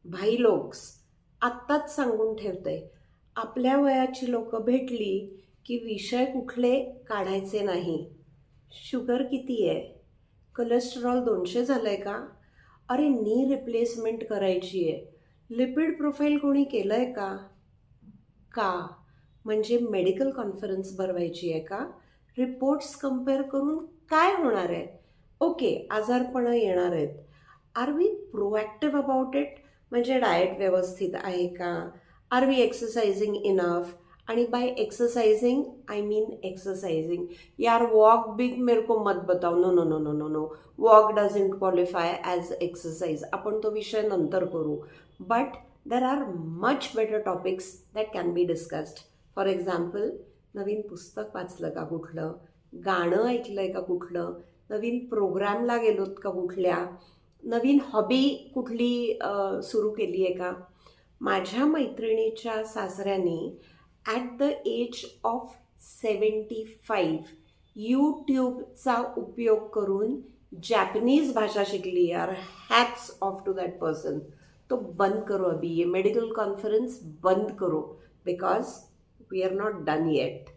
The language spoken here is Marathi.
भाई लोक्स, आत्ताच सांगून ठेवते, आपल्या वयाची लोकं भेटली की विषय कुठले काढायचे नाही. शुगर किती आहे? कोलेस्टेरॉल 200 झालं आहे का? अरे नी रिप्लेसमेंट करायची आहे. लिपिड प्रोफाईल कोणी केलं आहे का? का? म्हणजे मेडिकल कॉन्फरन्स भरवायची आहे का? रिपोर्ट्स कंपेअर करून काय होणार आहे? ओके, आजारपणं येणार आहेत. Are we proactive about it? म्हणजे डाएट व्यवस्थित आहे का? Are we exercising enough? And by exercising I mean exercising. यार वॉक बिग मेरे को मत बताओ. No no no no no no. Walk doesn't qualify as exercise. आपण तो विषय नंतर करू. But there are much better topics that can be discussed. For example, नवीन पुस्तक वाचलं का कुठलं? गाणं ऐकलंय का कुठलं? नवीन प्रोग्रामला गेलोत का कुठल्या? नवीन हॉबी कुठली सुरू केली आहे का? माझ्या मैत्रिणीच्या सासऱ्यांनी ॲट द एज ऑफ 75 यूट्यूबचा उपयोग करून जॅपनीज भाषा शिकली. यार hats off to that person. तो बंद करो अभी, ये मेडिकल कॉन्फ्रेंस बंद करो, because we are not done eight.